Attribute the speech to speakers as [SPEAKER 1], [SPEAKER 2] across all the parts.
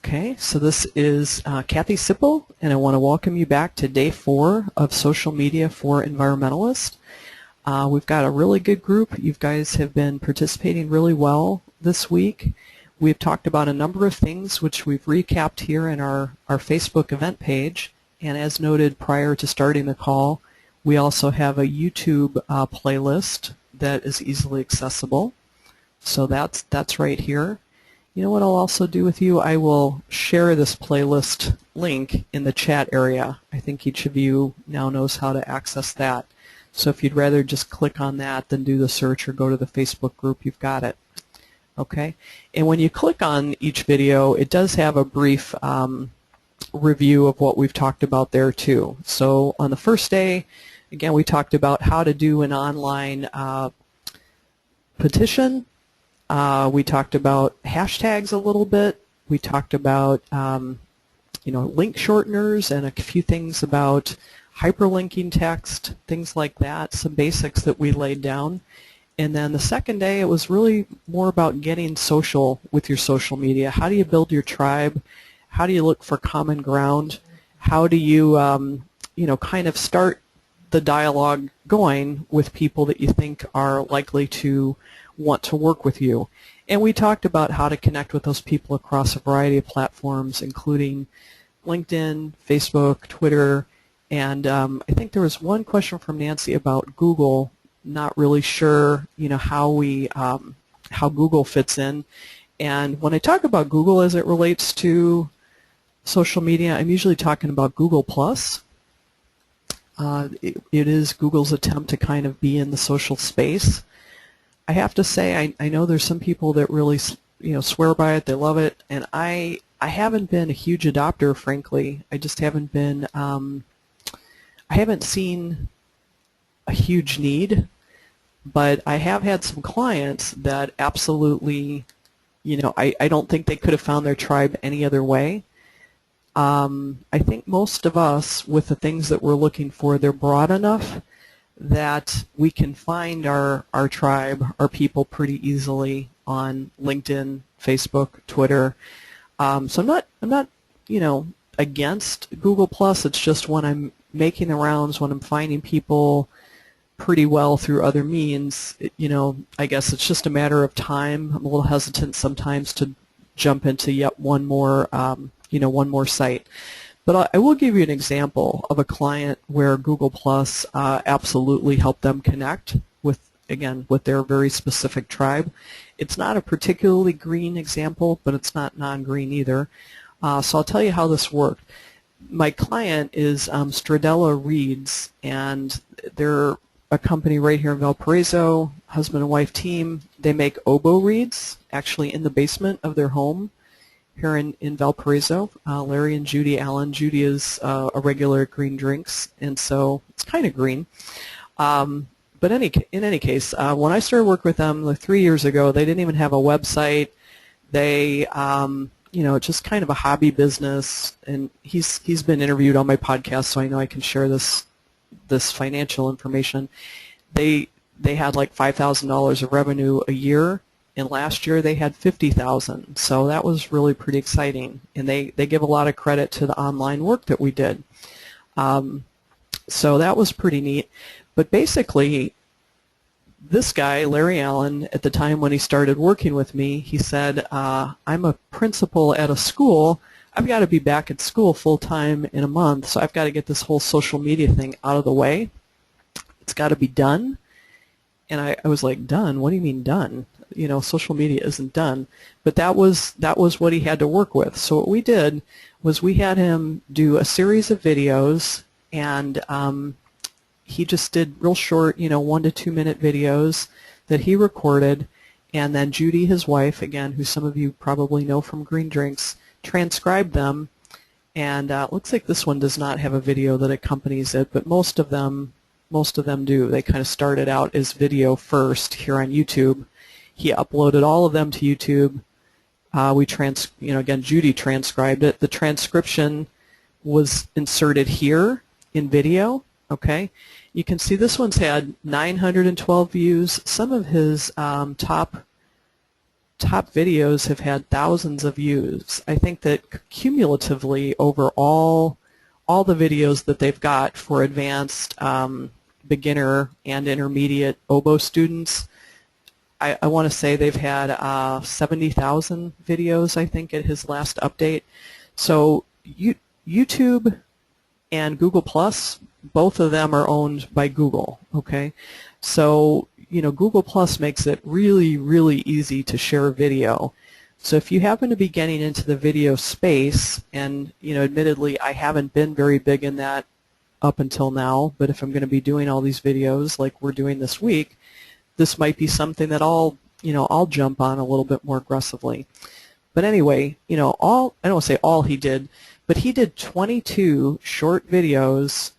[SPEAKER 1] Okay, so this is Kathy Sipple, and I want to welcome you back to day 4 of Social Media for Environmentalists. We've got a really good group. You guys have been participating really well this week. We've talked about a number of things which we've recapped here in our Facebook event page, and as noted prior to starting the call, we also have a YouTube playlist that is easily accessible. So that's right here. You know what I'll also do with you? I will share this playlist link in the chat area. I think each of you now knows how to access that. So if you'd rather just click on that than do the search or go to the Facebook group, you've got it. Okay? And when you click on each video, it does have a brief review of what we've talked about there too. So on the first day, again, we talked about how to do an online petition. We talked about hashtags a little bit. We talked about link shorteners and a few things about hyperlinking text, things like that, some basics that we laid down. And then the second day, it was really more about getting social with your social media. How do you build your tribe? How do you look for common ground? How do you, kind of start the dialogue going with people that you think are likely to want to work with you? And we talked about how to connect with those people across a variety of platforms, including LinkedIn, Facebook, Twitter, and I think there was one question from Nancy about Google. Not really sure, how Google fits in. And when I talk about Google as it relates to social media, I'm usually talking about Google+. It is Google's attempt to kind of be in the social space. I have to say, I know there's some people that really, swear by it, they love it, and I haven't been a huge adopter, frankly. I just haven't been, I haven't seen a huge need, but I have had some clients that absolutely, I don't think they could have found their tribe any other way. I think most of us, with the things that we're looking for, they're broad enough that we can find our tribe, our people pretty easily on LinkedIn, Facebook, Twitter. So I'm not, against Google+. It's just when I'm making the rounds, when I'm finding people pretty well through other means, I guess it's just a matter of time. I'm a little hesitant sometimes to jump into yet one more, one more site. But I will give you an example of a client where Google+ absolutely helped them connect with their very specific tribe. It's not a particularly green example, but it's not non-green either. So I'll tell you how this worked. My client is Stradella Reeds, and they're a company right here in Valparaiso, husband and wife team. They make oboe reeds, actually in the basement of their home here in Valparaiso. Larry and Judy Allen. Judy is a regular at Green Drinks, and so it's kind of green. But in any case, when I started working with them like 3 years ago, they didn't even have a website. They, just kind of a hobby business, and he's been interviewed on my podcast, so I know I can share this financial information. They had like $5,000 of revenue a year. And last year they had 50,000, so that was really pretty exciting. And they give a lot of credit to the online work that we did. So that was pretty neat. But basically, this guy, Larry Allen, at the time when he started working with me, he said, I'm a principal at a school. I've got to be back at school full-time in a month, so I've got to get this whole social media thing out of the way. It's got to be done. And I was like, done? What do you mean done? Social media isn't done. But that was what he had to work with. So what we did was we had him do a series of videos, and he just did real short, 1 to 2 minute videos that he recorded, and then Judy, his wife, again, who some of you probably know from Green Drinks, transcribed them. And it looks like this one does not have a video that accompanies it, but most of them do. They kind of started out as video first here on YouTube. He uploaded all of them to YouTube. Again, Judy transcribed it. The transcription was inserted here in video. Okay, you can see this one's had 912 views. Some of his top top videos have had thousands of views. I think that cumulatively over all the videos that they've got for advanced, beginner, and intermediate oboe students, I want to say they've had 70,000 videos, I think, at his last update. So YouTube and Google Plus, both of them are owned by Google, okay? So, Google Plus makes it really, really easy to share video. So if you happen to be getting into the video space, and, admittedly, I haven't been very big in that up until now, but if I'm going to be doing all these videos like we're doing this week, this might be something that I'll jump on a little bit more aggressively. But anyway, I don't want to say all he did, but he did 22 short videos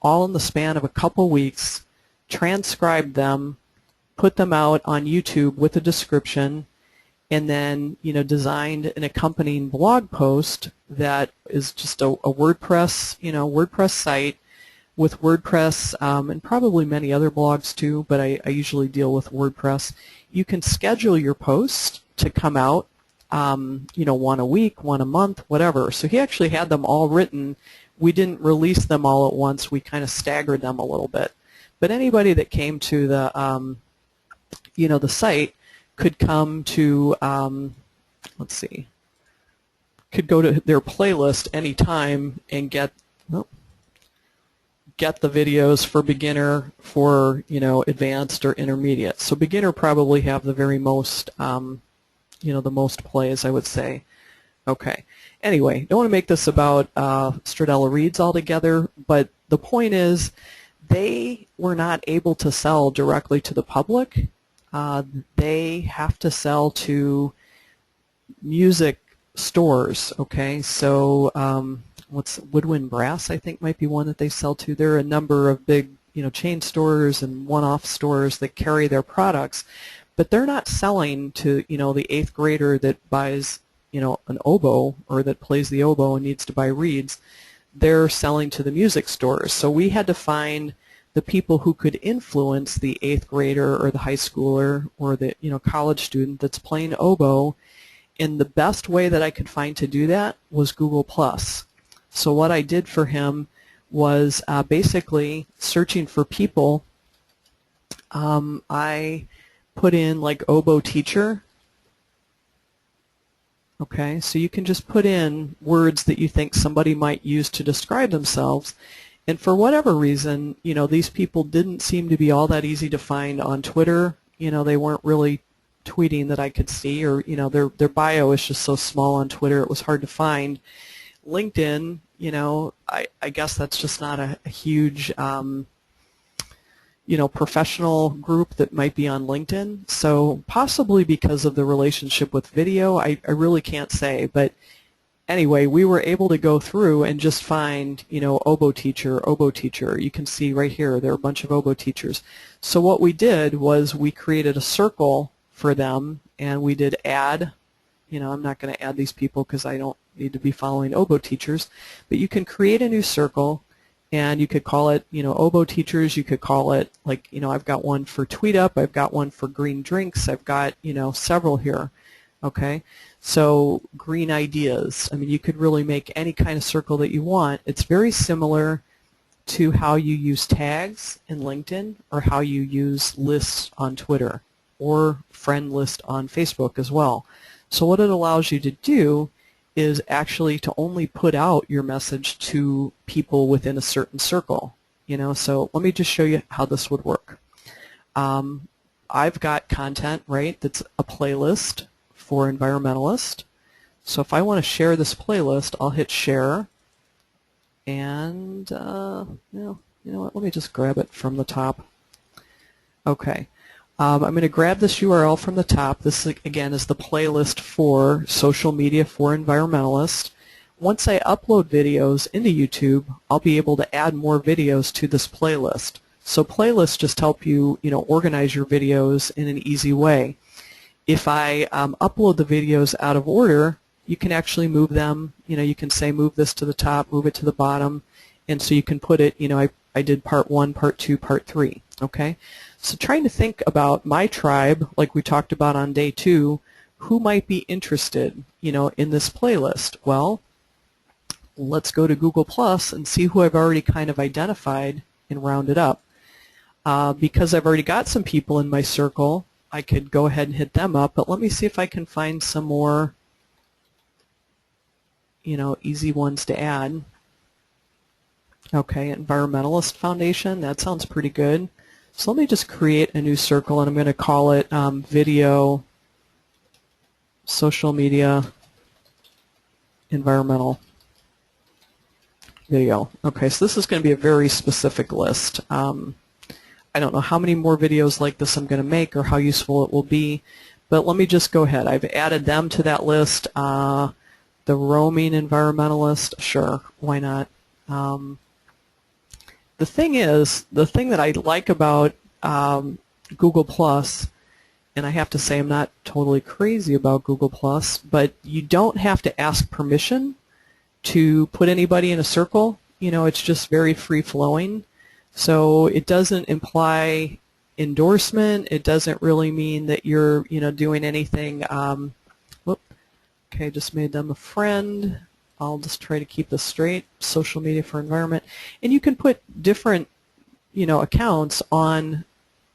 [SPEAKER 1] all in the span of a couple weeks, transcribed them, put them out on YouTube with a description, and then designed an accompanying blog post that is just a WordPress WordPress site with WordPress and probably many other blogs too, but I usually deal with WordPress. You can schedule your post to come out one a week, one a month, whatever. So he actually had them all written. We didn't release them all at once. We kind of staggered them a little bit. But anybody that came to the the site could come to let's see, could go to their playlist anytime and get the videos for beginner, for advanced or intermediate. So beginner probably have the very most the most plays, I would say. Okay. Anyway, don't want to make this about Stradella Reeds altogether, but the point is they were not able to sell directly to the public. They have to sell to music stores, okay? So what's Woodwind Brass, I think, might be one that they sell to. There are a number of big chain stores and one-off stores that carry their products, but they're not selling to the 8th grader that buys an oboe or that plays the oboe and needs to buy reeds. They're selling to the music stores. So we had to find the people who could influence the 8th grader or the high schooler or the college student that's playing oboe, and the best way that I could find to do that was Google Plus. So what I did for him was basically searching for people. I put in like oboe teacher. Okay, so you can just put in words that you think somebody might use to describe themselves. And for whatever reason, these people didn't seem to be all that easy to find on Twitter. They weren't really tweeting that I could see, or their bio is just so small on Twitter it was hard to find. LinkedIn, I guess that's just not a huge professional group that might be on LinkedIn. So possibly because of the relationship with video, I really can't say. But anyway, we were able to go through and just find, oboe teacher, oboe teacher. You can see right here there are a bunch of oboe teachers. So what we did was we created a circle for them, and we did add. I'm not going to add these people because I don't need to be following oboe teachers. But you can create a new circle, and you could call it, oboe teachers. You could call it, like, I've got one for Tweet Up. I've got one for Green Drinks. I've got, several here. Okay, so green ideas. I mean, you could really make any kind of circle that you want. It's very similar to how you use tags in LinkedIn or how you use lists on Twitter or friend list on Facebook as well. So what it allows you to do is actually to only put out your message to people within a certain circle. So let me just show you how this would work. I've got content, right, that's a playlist for Environmentalist. So if I want to share this playlist, I'll hit share, and you know what, let me just grab it from the top. Okay, I'm going to grab this URL from the top. This again is the playlist for social media for Environmentalists. Once I upload videos into YouTube, I'll be able to add more videos to this playlist. So playlists just help you, organize your videos in an easy way. If I upload the videos out of order, you can actually move them. You can say move this to the top, move it to the bottom, and so you can put it, I did part 1, part 2, part 3, okay? So trying to think about my tribe, like we talked about on day 2, who might be interested, in this playlist? Well, let's go to Google Plus and see who I've already kind of identified and rounded up. Because I've already got some people in my circle, I could go ahead and hit them up, but let me see if I can find some more, easy ones to add. Okay, Environmentalist Foundation, that sounds pretty good. So let me just create a new circle, and I'm going to call it Video, Social Media, Environmental Video. Okay, so this is going to be a very specific list. I don't know how many more videos like this I'm going to make or how useful it will be, but let me just go ahead. I've added them to that list. The roaming environmentalist, sure, why not? The thing that I like about Google Plus, and I have to say I'm not totally crazy about Google Plus, but you don't have to ask permission to put anybody in a circle. It's just very free-flowing. So it doesn't imply endorsement. It doesn't really mean that you're, doing anything. Okay, just made them a friend. I'll just try to keep this straight. Social media for environment. And you can put different, accounts on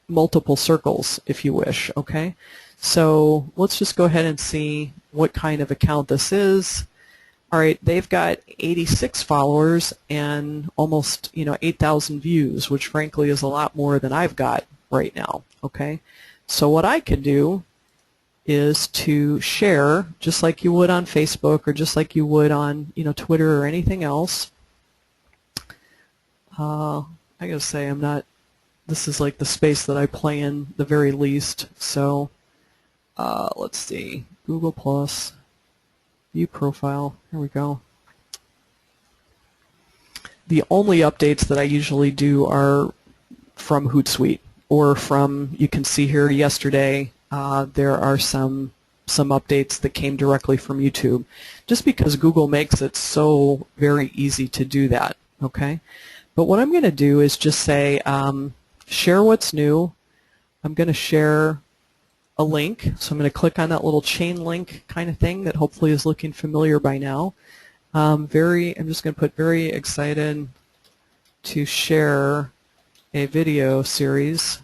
[SPEAKER 1] multiple circles if you wish, okay? So let's just go ahead and see what kind of account this is. All right, they've got 86 followers and almost, 8,000 views, which frankly is a lot more than I've got right now, okay? So what I could do is to share, just like you would on Facebook or just like you would on, Twitter or anything else. I gotta say, this is like the space that I play in the very least. So let's see, Google Plus, view profile, here we go. The only updates that I usually do are from Hootsuite or from, you can see here yesterday, there are some updates that came directly from YouTube, just because Google makes it so very easy to do that, okay? But what I'm going to do is just say, share what's new. I'm going to share a link, so I'm going to click on that little chain link kind of thing that hopefully is looking familiar by now. I'm just going to put very excited to share a video series,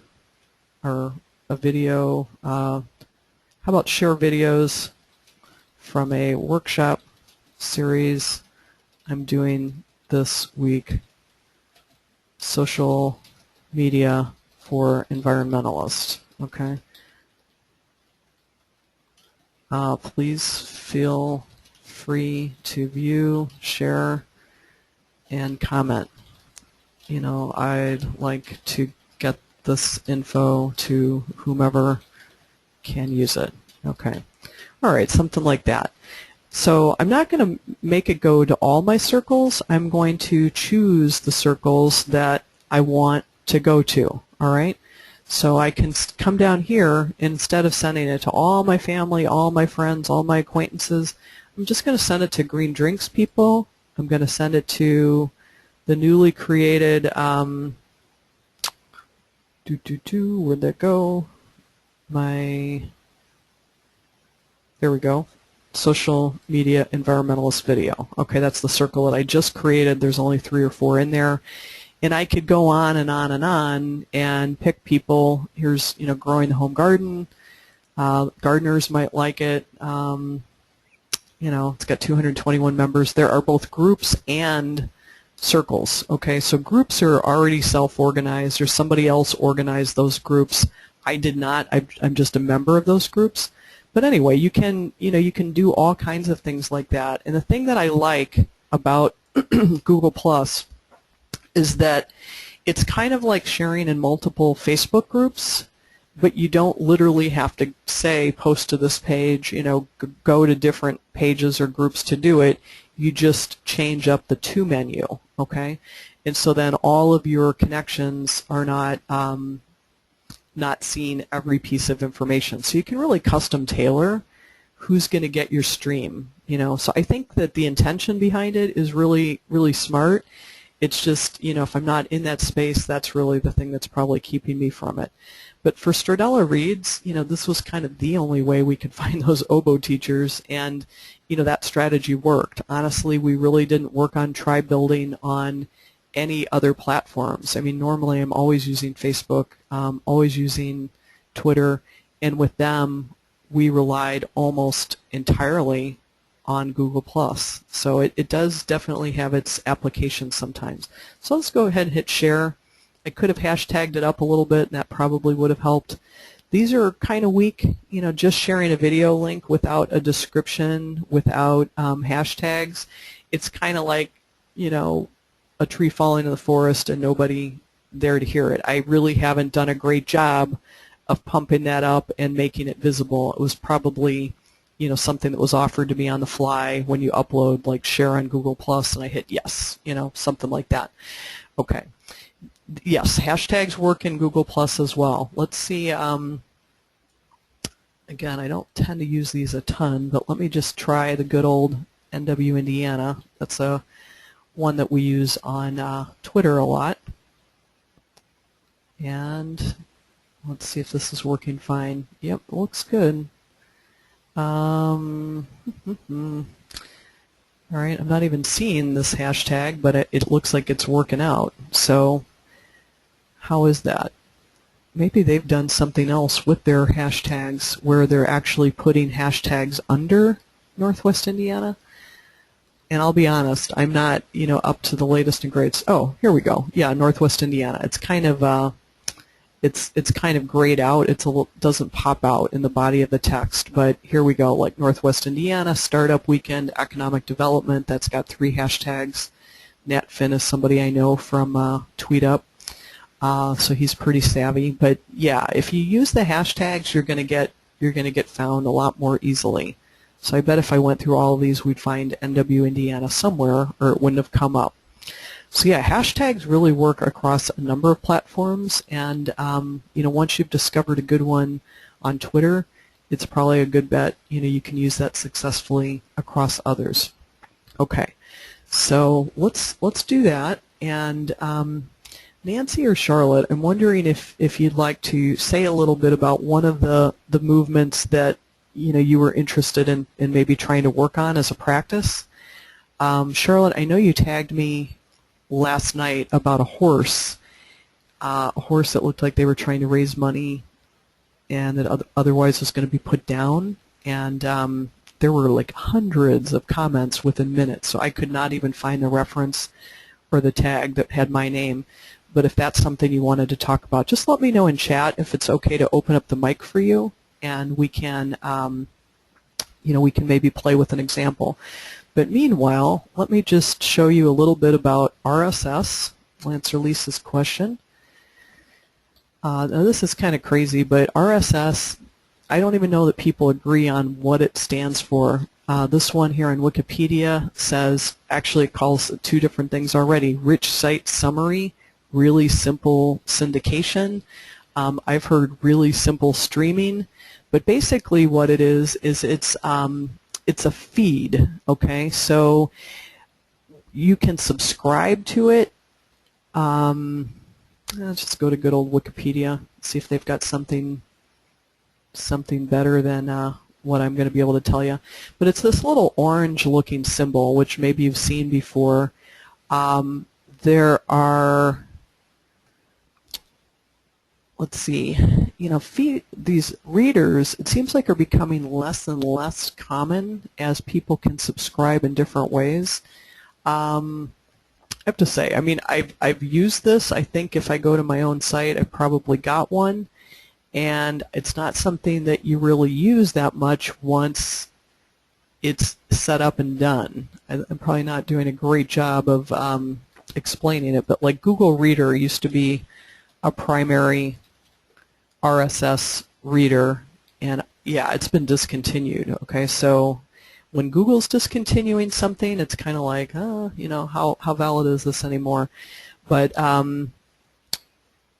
[SPEAKER 1] or a video, how about share videos from a workshop series I'm doing this week, social media for environmentalists, okay? Please feel free to view, share, and comment. I'd like to get this info to whomever can use it. Okay. All right, something like that. So I'm not going to make it go to all my circles. I'm going to choose the circles that I want to go to. All right. So I can come down here, instead of sending it to all my family, all my friends, all my acquaintances, I'm just going to send it to Green Drinks people. I'm going to send it to the newly created, where'd that go? There we go. Social media environmentalist video. Okay, that's the circle that I just created. There's only 3 or 4 in there. And I could go on and on and on and pick people. Here's, growing the home garden. Gardeners might like it. It's got 221 members. There are both groups and circles. Okay, so groups are already self-organized, or somebody else organized those groups. I did not. I'm just a member of those groups. But anyway, you can do all kinds of things like that. And the thing that I like about Google Plus is that it's kind of like sharing in multiple Facebook groups, but you don't literally have to say post to this page, go to different pages or groups to do it. You just change up the to menu, okay? And so then all of your connections are not seeing every piece of information. So you can really custom tailor who's going to get your stream, So I think that the intention behind it is really, really smart. It's just, if I'm not in that space, that's really the thing that's probably keeping me from it. But for Stradella Reads, this was kind of the only way we could find those oboe teachers, and that strategy worked. Honestly, we really didn't work on tribe building on any other platforms. I mean, normally I'm always using Facebook, always using Twitter, and with them we relied almost entirely on Google+. So it does definitely have its applications sometimes. So let's go ahead and hit share. I could have hashtagged it up a little bit, and that probably would have helped. These are kind of weak, just sharing a video link without a description, without hashtags. It's kind of like, a tree falling in the forest and nobody there to hear it. I really haven't done a great job of pumping that up and making it visible. It was probably, something that was offered to me on the fly when you upload, like share on Google+, and I hit yes, something like that. Okay. Yes, hashtags work in Google+ as well. Let's see. Again, I don't tend to use these a ton, but let me just try the good old NW Indiana. That's a one that we use on Twitter a lot. And let's see if this is working fine. Yep, looks good. All right, I'm not even seeing this hashtag, but it looks like it's working out. So how is that? Maybe they've done something else with their hashtags where they're actually putting hashtags under Northwest Indiana. And I'll be honest, I'm not, up to the latest and greatest. Oh, here we go. Yeah, Northwest Indiana. It's kind of it's kind of grayed out. It doesn't pop out in the body of the text. But here we go, like Northwest Indiana Startup Weekend Economic Development. That's got 3 hashtags. Nat Finn is somebody I know from TweetUp. So he's pretty savvy. But yeah, if you use the hashtags, you're going to get found a lot more easily. So I bet if I went through all of these, we'd find NW Indiana somewhere, or it wouldn't have come up. So yeah, hashtags really work across a number of platforms, and once you've discovered a good one on Twitter, it's probably a good bet. You can use that successfully across others. Okay, so let's do that. And Nancy or Charlotte, I'm wondering if you'd like to say a little bit about one of the movements that you were interested in maybe trying to work on as a practice. Charlotte, I know you tagged me last night about a horse that looked like they were trying to raise money and that otherwise was going to be put down. And there were like hundreds of comments within minutes, so I could not even find the reference or the tag that had my name. But if that's something you wanted to talk about, just let me know in chat if it's okay to open up the mic for you, and we can, we can maybe play with an example. But meanwhile, let me just show you a little bit about RSS. I'll answer Lisa's question. Now this is kind of crazy, but RSS, I don't even know that people agree on what it stands for. This one here on Wikipedia says, actually it calls 2 different things already: rich site summary, really simple syndication. I've heard really simple streaming. But basically what it is it's a feed, okay? So you can subscribe to it. Let's just go to good old Wikipedia, see if they've got something better than what I'm going to be able to tell you. But it's this little orange-looking symbol, which maybe you've seen before. There are, let's see, these readers, it seems like, are becoming less and less common as people can subscribe in different ways. I have to say, I mean, I've used this. I think if I go to my own site, I've probably got one, and it's not something that you really use that much once it's set up and done. I'm probably not doing a great job of explaining it, but like Google Reader used to be a primary RSS reader, and yeah, it's been discontinued. Okay, so when Google's discontinuing something, it's kind of like, how valid is this anymore? But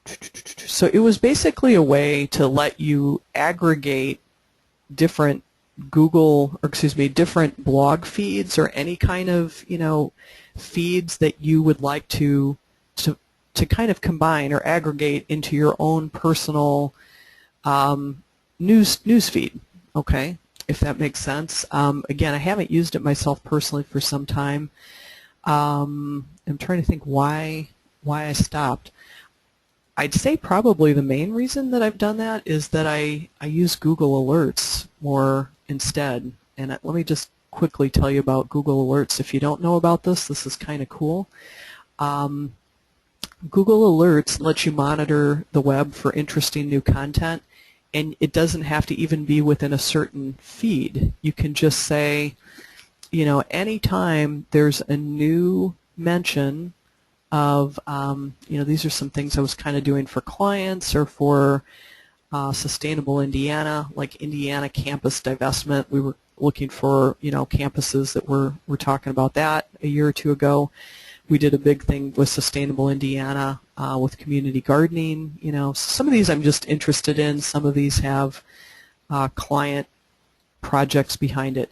[SPEAKER 1] so it was basically a way to let you aggregate different different blog feeds or any kind of feeds that you would like to kind of combine or aggregate into your own personal news feed. Okay, if that makes sense. Again, I haven't used it myself personally for some time. I'm trying to think why I stopped. I'd say probably the main reason that I've done that is that I use Google Alerts more instead. And let me just quickly tell you about Google Alerts. If you don't know about this, this is kind of cool. Google Alerts lets you monitor the web for interesting new content, and it doesn't have to even be within a certain feed. You can just say, you know, anytime there's a new mention of, you know, these are some things I was kind of doing for clients or for Sustainable Indiana, like Indiana campus divestment. We were looking for, you know, campuses that we're talking about that a year or two ago. We did a big thing with Sustainable Indiana with community gardening. You know, some of these I'm just interested in. Some of these have client projects behind it.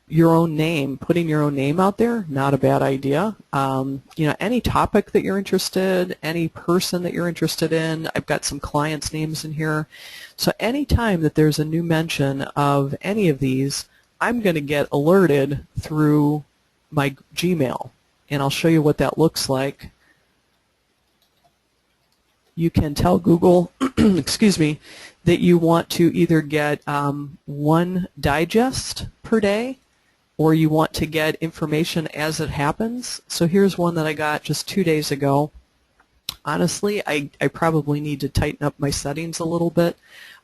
[SPEAKER 1] Your own name, putting your own name out there, not a bad idea. You know, any topic that you're interested, any person that you're interested in. I've got some clients' names in here. So anytime that there's a new mention of any of these, I'm going to get alerted through my Gmail. And I'll show you what that looks like. You can tell Google, excuse me, that you want to either get one digest per day, or you want to get information as it happens. So here's one that I got just 2 days ago. Honestly, I probably need to tighten up my settings a little bit.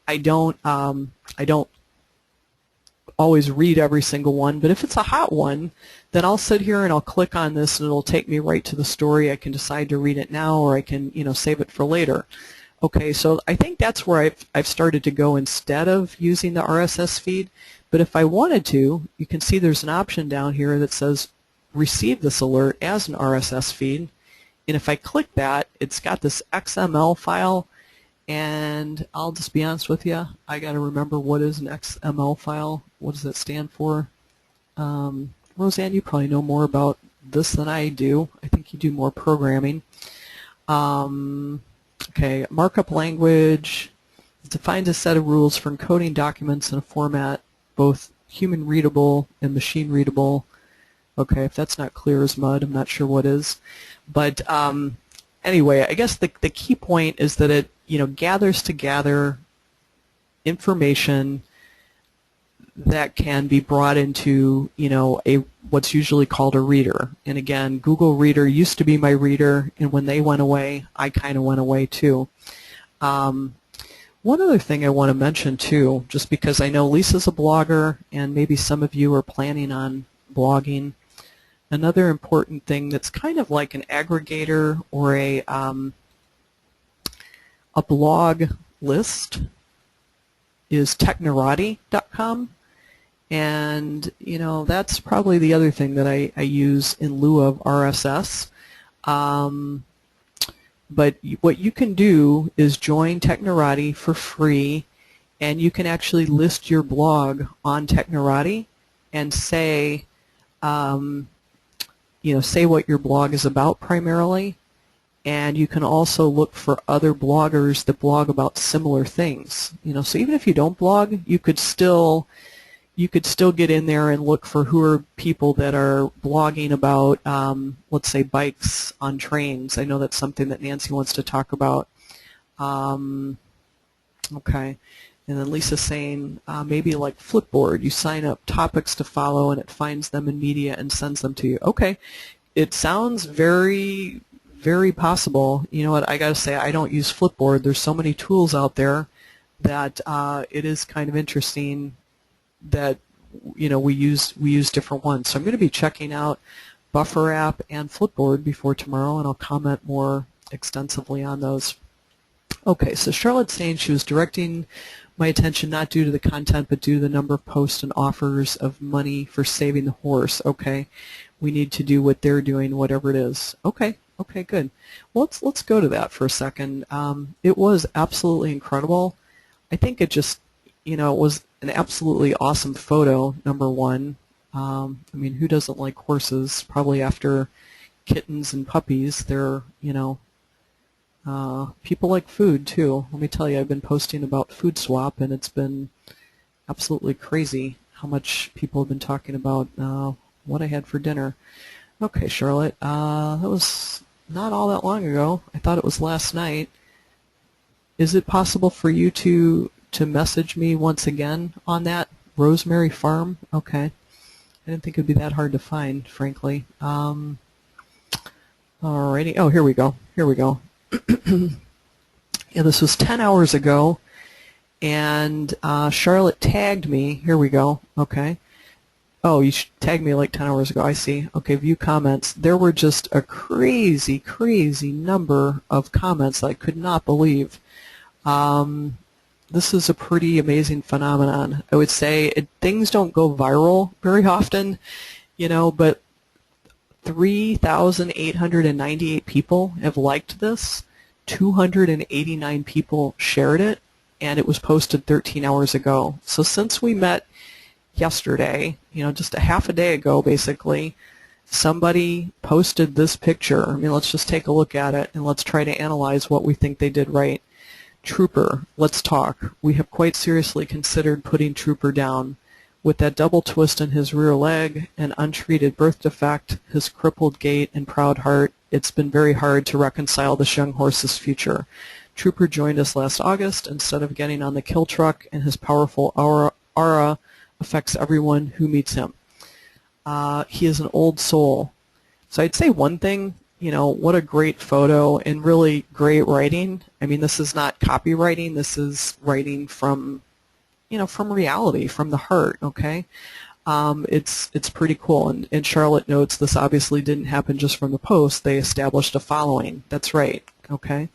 [SPEAKER 1] I don't always read every single one, but if it's a hot one, then I'll sit here and I'll click on this and it'll take me right to the story. I can decide to read it now, or I can, you know, save it for later. Okay, so I think that's where I've started to go instead of using the RSS feed. But if I wanted to, you can see there's an option down here that says receive this alert as an RSS feed. And if I click that, it's got this XML file. And I'll just be honest with you, I got to remember what is an XML file. What does that stand for? Roseanne, you probably know more about this than I do. I think you do more programming. Okay, markup language defines a set of rules for encoding documents in a format both human readable and machine readable. Okay, if that's not clear as mud, I'm not sure what is. But anyway, I guess the key point is that it, you know, gathers together information that can be brought into, you know, what's usually called a reader. And again, Google Reader used to be my reader, and when they went away, I kind of went away too. One other thing I want to mention too, just because I know Lisa's a blogger and maybe some of you are planning on blogging, another important thing that's kind of like an aggregator or a blog list is technorati.com. And, you know, that's probably the other thing that I use in lieu of RSS. But what you can do is join Technorati for free, and you can actually list your blog on Technorati and say, you know, say what your blog is about primarily. And you can also look for other bloggers that blog about similar things. You know, so even if you don't blog, you could still get in there and look for who are people that are blogging about, let's say, bikes on trains. I know that's something that Nancy wants to talk about. Okay. And then Lisa's saying maybe like Flipboard. You sign up topics to follow and it finds them in media and sends them to you. Okay. It sounds very, very possible. You know what? I got to say, I don't use Flipboard. There's so many tools out there that it is kind of interesting that, you know, we use different ones. So I'm going to be checking out Buffer App and Flipboard before tomorrow, and I'll comment more extensively on those. Okay, so Charlotte's saying she was directing my attention not due to the content but due to the number of posts and offers of money for saving the horse. Okay, we need to do what they're doing, whatever it is. Okay, good. Well, let's go to that for a second. It was absolutely incredible. I think it just, you know, it was an absolutely awesome photo, number one. I mean, who doesn't like horses? Probably after kittens and puppies, they're, people like food too. Let me tell you, I've been posting about Food Swap, and it's been absolutely crazy how much people have been talking about what I had for dinner. Okay, Charlotte, that was not all that long ago. I thought it was last night. Is it possible for you to message me once again on that? Rosemary Farm? Okay. I didn't think it would be that hard to find, frankly. Alrighty. Oh, here we go. Here we go. Yeah, this was 10 hours ago, and Charlotte tagged me. Here we go. Okay. Oh, you tagged me like 10 hours ago. I see. Okay, view comments. There were just a crazy, crazy number of comments I could not believe. This is a pretty amazing phenomenon. I would say things don't go viral very often, but 3,898 people have liked this. 289 people shared it, and it was posted 13 hours ago. So since we met yesterday, just a half a day ago basically, somebody posted this picture. I mean, let's just take a look at it and let's try to analyze what we think they did right. Trooper, let's talk. We have quite seriously considered putting Trooper down. With that double twist in his rear leg, an untreated birth defect, his crippled gait and proud heart, it's been very hard to reconcile this young horse's future. Trooper joined us last August. Instead of getting on the kill truck, and his powerful aura affects everyone who meets him. He is an old soul. So I'd say one thing, what a great photo and really great writing. I mean, this is not copywriting. This is writing from, from reality, from the heart, okay? It's pretty cool. And Charlotte notes this obviously didn't happen just from the post. They established a following. That's right, okay?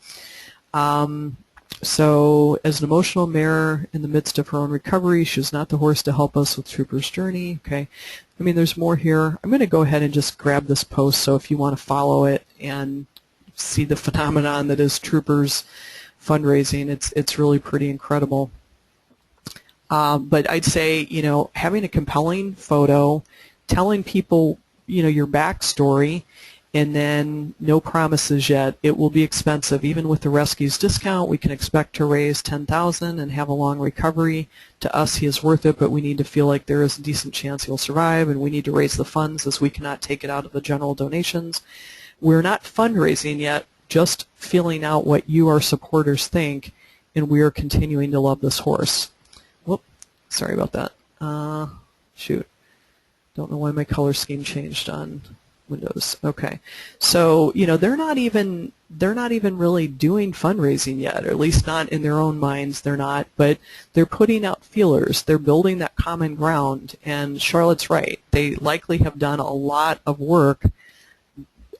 [SPEAKER 1] So as an emotional mare in the midst of her own recovery, she was not the horse to help us with Trooper's journey. Okay, I mean, there's more here. I'm going to go ahead and just grab this post, so if you want to follow it and see the phenomenon that is Trooper's fundraising, it's really pretty incredible. But I'd say, having a compelling photo, telling people, your backstory, and then no promises yet. It will be expensive. Even with the rescues discount, we can expect to raise $10,000 and have a long recovery. To us, he is worth it, but we need to feel like there is a decent chance he'll survive, and we need to raise the funds as we cannot take it out of the general donations. We're not fundraising yet, just feeling out what you, our supporters, think, and we are continuing to love this horse. Whoop, sorry about that. Shoot. Don't know why my color scheme changed on Windows. Okay, so they're not even really doing fundraising yet, or at least not in their own minds. They're not, but they're putting out feelers. They're building that common ground. And Charlotte's right. They likely have done a lot of work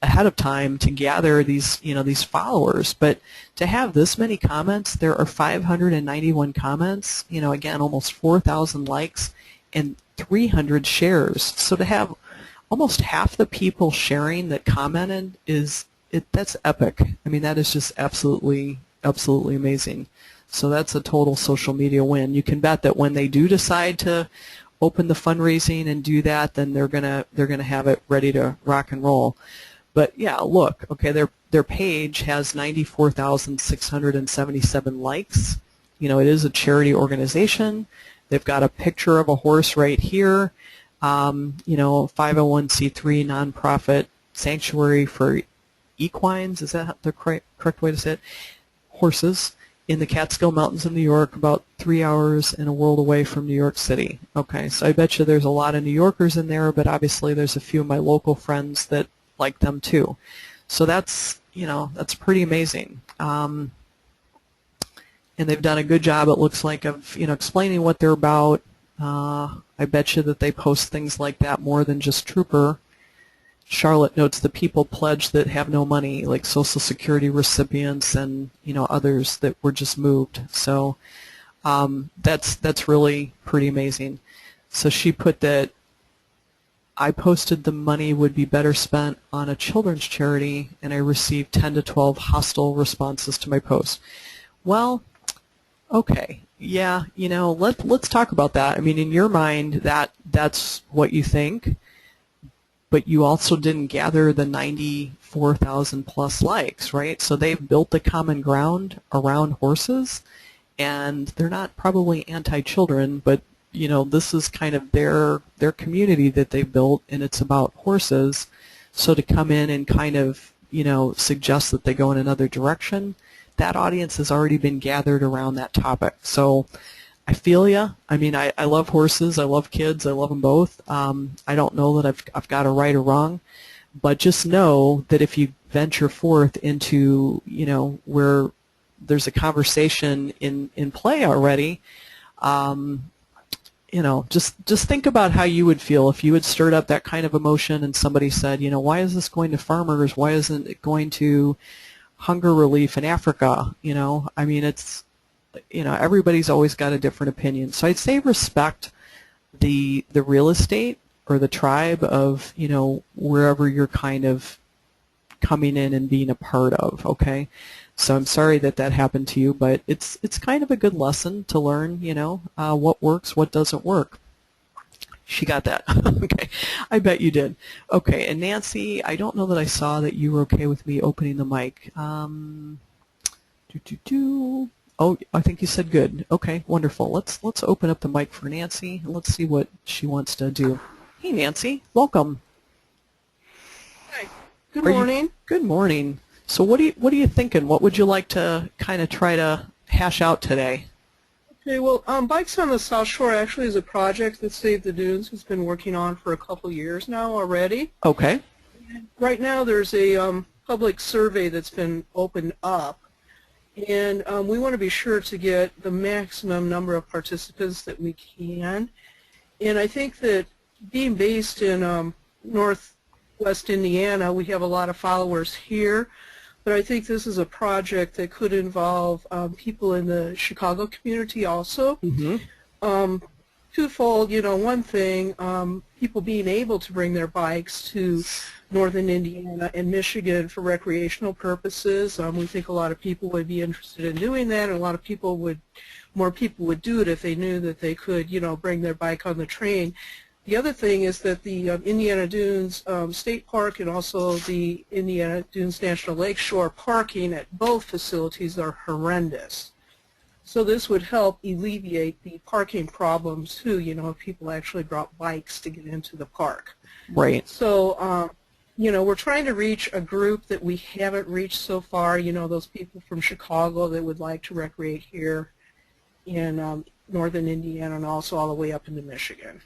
[SPEAKER 1] ahead of time to gather these these followers. But to have this many comments, there are 591 comments. Again, almost 4,000 likes and 300 shares. So to have almost half the people sharing that commented that's epic. I mean, that is just absolutely amazing. So that's a total social media win. You can bet that when they do decide to open the fundraising and do that, then they're gonna have it ready to rock and roll. But yeah, look, okay, their page has 94,677 likes. It is a charity organization. They've got a picture of a horse right here. 501c3 nonprofit sanctuary for equines, is that the correct way to say it? Horses in the Catskill Mountains of New York, about 3 hours and a world away from New York City. Okay, so I bet you there's a lot of New Yorkers in there, but obviously there's a few of my local friends that like them too. So that's, that's pretty amazing. And they've done a good job, it looks like, of, explaining what they're about. I bet you that they post things like that more than just Trooper. Charlotte notes the people pledged that have no money, like Social Security recipients and others that were just moved. So that's really pretty amazing. So she put that I posted the money would be better spent on a children's charity, and I received 10 to 12 hostile responses to my post. Well, okay. Yeah, let's talk about that. I mean, in your mind, that's what you think, but you also didn't gather the 94,000 plus likes, right? So they've built the common ground around horses, and they're not probably anti-children, but this is kind of their community that they built, and it's about horses. So to come in and kind of suggest that they go in another direction, that audience has already been gathered around that topic. So I feel ya. I mean, I love horses. I love kids. I love them both. I don't know that I've got a right or wrong, but just know that if you venture forth into where there's a conversation in play already, just think about how you would feel if you had stirred up that kind of emotion and somebody said, why is this going to farmers? Why isn't it going to hunger relief in Africa? I mean, it's, everybody's always got a different opinion. So I'd say respect the real estate or the tribe of, wherever you're kind of coming in and being a part of, okay? So I'm sorry that happened to you, but it's kind of a good lesson to learn, what works, what doesn't work. She got that. Okay, I bet you did. Okay, and Nancy, I don't know that I saw that you were okay with me opening the mic. Oh, I think you said good. Okay, wonderful. Let's open up the mic for Nancy. Let's see what she wants to do. Hey, Nancy, welcome.
[SPEAKER 2] Hi. Good morning.
[SPEAKER 1] Good morning. So what are you thinking? What would you like to kind of try to hash out today?
[SPEAKER 2] Okay, well, Bikes on the South Shore actually is a project that Save the Dunes has been working on for a couple years now already.
[SPEAKER 1] Okay.
[SPEAKER 2] Right now there's a public survey that's been opened up, and we want to be sure to get the maximum number of participants that we can. And I think that being based in Northwest Indiana, we have a lot of followers here. But I think this is a project that could involve people in the Chicago community also.
[SPEAKER 1] Mm-hmm.
[SPEAKER 2] Twofold, one thing, people being able to bring their bikes to northern Indiana and Michigan for recreational purposes. We think a lot of people would be interested in doing that, and a lot of more people would do it if they knew that they could, bring their bike on the train. The other thing is that the Indiana Dunes State Park and also the Indiana Dunes National Lakeshore parking at both facilities are horrendous. So this would help alleviate the parking problems too, if people actually brought bikes to get into the park.
[SPEAKER 1] Right.
[SPEAKER 2] So, we're trying to reach a group that we haven't reached so far, those people from Chicago that would like to recreate here in northern Indiana and also all the way up into Michigan.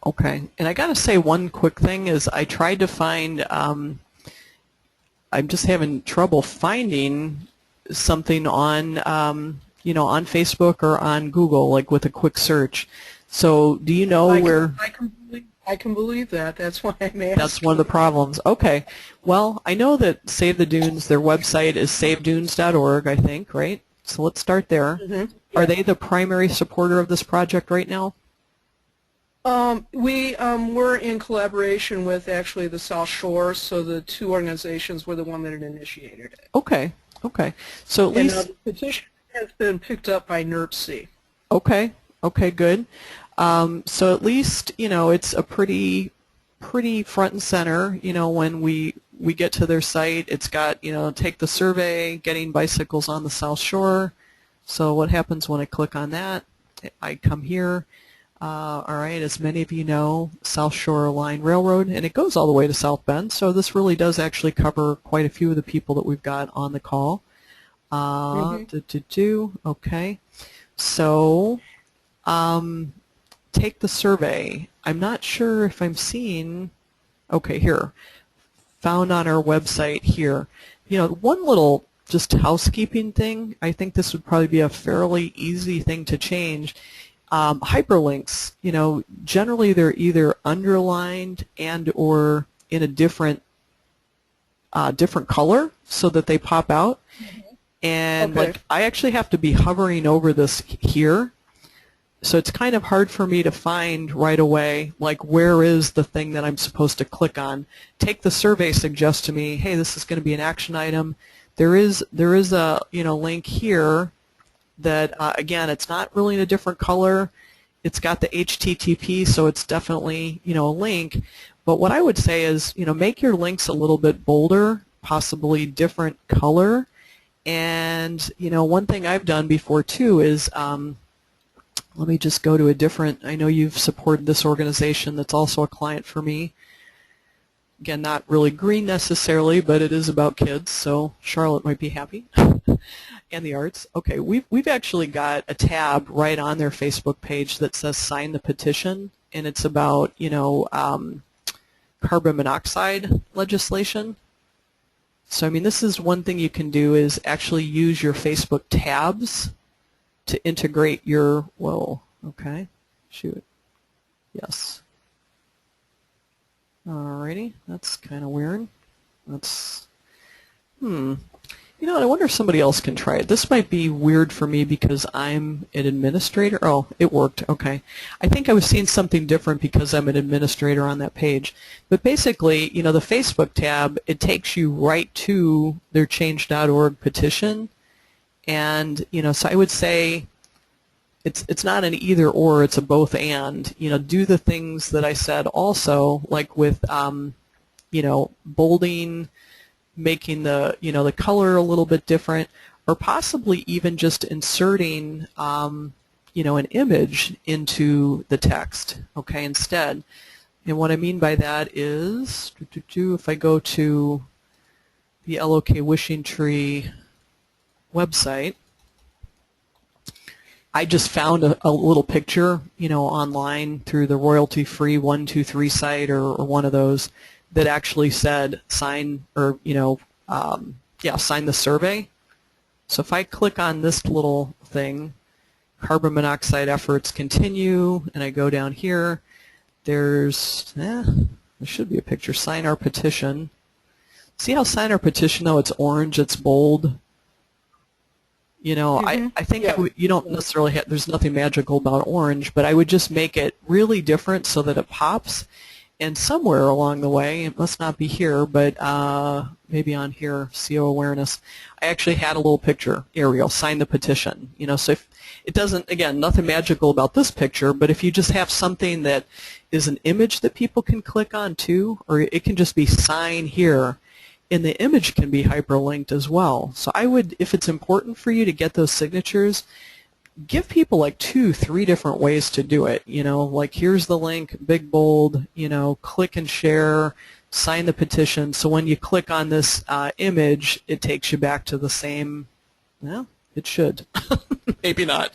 [SPEAKER 1] Okay, and I got to say one quick thing is I tried to find, I'm just having trouble finding something on, on Facebook or on Google, like with a quick search. So do you know where?
[SPEAKER 2] I can believe that. That's why I'm asking.
[SPEAKER 1] That's one of the problems. Okay, well, I know that Save the Dunes, their website is savedunes.org, I think, right? So let's start there.
[SPEAKER 2] Mm-hmm.
[SPEAKER 1] Are they the primary supporter of this project right now?
[SPEAKER 2] We're in collaboration with actually the South Shore, so the two organizations were the one that had initiated it.
[SPEAKER 1] Okay, okay. So at least
[SPEAKER 2] the petition has been picked up by NERC.
[SPEAKER 1] Okay, okay, good. So at least it's a pretty front and center. When we get to their site, it's got take the survey, getting bicycles on the South Shore. So what happens when I click on that? I come here. All right, as many of you know, South Shore Line Railroad, and it goes all the way to South Bend, so this really does actually cover quite a few of the people that we've got on the call. Okay, so take the survey. I'm not sure if I'm seeing, okay, here, found on our website here. One little just housekeeping thing, I think this would probably be a fairly easy thing to change. Hyperlinks, generally they're either underlined and or in a different color so that they pop out. Mm-hmm. And
[SPEAKER 2] okay.
[SPEAKER 1] like I actually have to be hovering over this here, so it's kind of hard for me to find right away, like where is the thing that I'm supposed to click on. Take the survey suggests to me, hey, this is going to be an action item. There is a link here that, again, it's not really in a different color. It's got the HTTP, so it's definitely, a link. But what I would say is, make your links a little bit bolder, possibly different color. And, one thing I've done before, too, is let me just go to a different, I know you've supported this organization that's also a client for me. Again, not really green necessarily, but it is about kids, so Charlotte might be happy. And the arts. Okay, we've actually got a tab right on their Facebook page that says sign the petition, and it's about, carbon monoxide legislation. So, I mean, this is one thing you can do is actually use your Facebook tabs to integrate your, whoa, okay, shoot, yes. Alrighty, that's kind of weird. That's, I wonder if somebody else can try it. This might be weird for me because I'm an administrator. Oh, it worked. Okay. I think I was seeing something different because I'm an administrator on that page. But basically, the Facebook tab, it takes you right to their change.org petition. And, so I would say it's not an either or, it's a both and. Do the things that I said also, like with, bolding, making the the color a little bit different, or possibly even just inserting an image into the text, okay, instead. And what I mean by that is, if I go to the LOK Wishing Tree website, I just found a little picture, online through the royalty-free 123 site or one of those, that actually said sign or sign the survey. So if I click on this little thing, carbon monoxide efforts continue, and I go down here, there should be a picture, sign our petition. See how sign our petition, though, it's orange, it's bold. I think you don't necessarily have, there's nothing magical about orange, but I would just make it really different so that it pops. And somewhere along the way, it must not be here, but maybe on here, CO awareness, I actually had a little picture, Ariel, sign the petition. So if it doesn't, again, nothing magical about this picture, but if you just have something that is an image that people can click on too, or it can just be sign here, and the image can be hyperlinked as well. So I would, if it's important for you to get those signatures, give people like 2-3 different ways to do it. Like here's the link, big bold, click and share, sign the petition. So when you click on this image, it takes you back to the same, well, it should. Maybe not.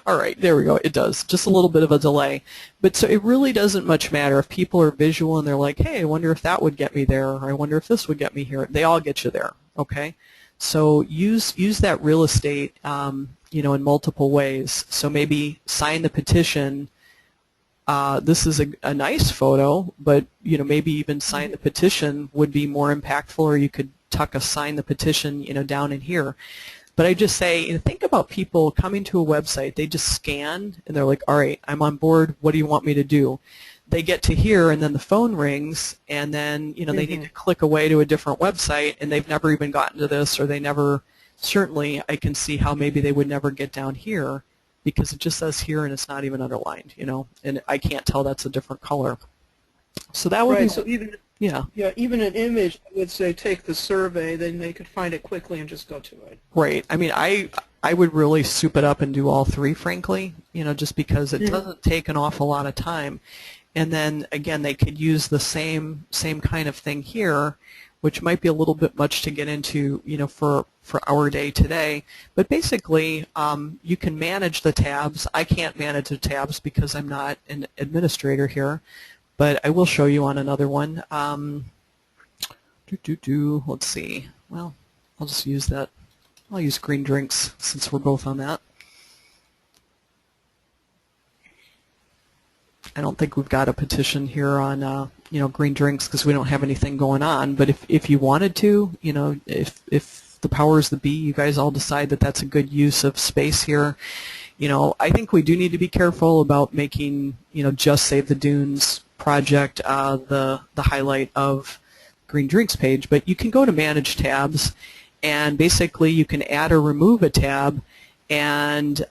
[SPEAKER 1] All right, there we go. It does. Just a little bit of a delay. But so it really doesn't much matter if people are visual and they're like, hey, I wonder if that would get me there, or I wonder if this would get me here. They all get you there, okay? So use that real estate, in multiple ways. So maybe sign the petition. This is a nice photo, but maybe even sign the petition would be more impactful, or you could tuck a sign the petition down in here. But I just say, think about people coming to a website. They just scan, and they're like, all right, I'm on board. What do you want me to do? They get to here, and then the phone rings, and then they need to click away to a different website, and they've never even gotten to this, or they never, certainly I can see how maybe they would never get down here because it just says here and it's not even underlined, and I can't tell that's a different color. So that would be,
[SPEAKER 2] so even
[SPEAKER 1] yeah,
[SPEAKER 2] even an image, I would say take the survey, then they could find it quickly and just go to it.
[SPEAKER 1] Right. I mean, I would really soup it up and do all three, frankly, just because it doesn't take an awful lot of time. And then again, they could use the same kind of thing here, which might be a little bit much to get into, for our day today. But basically, you can manage the tabs. I can't manage the tabs because I'm not an administrator here, but I will show you on another one. Let's see. Well, I'll just use that. I'll use green drinks since we're both on that. I don't think we've got a petition here on green drinks because we don't have anything going on. But if you wanted to, if the powers that be, you guys all decide that that's a good use of space here, I think we do need to be careful about making Just Save the Dunes project the highlight of green drinks page. But you can go to Manage Tabs, and basically you can add or remove a tab. And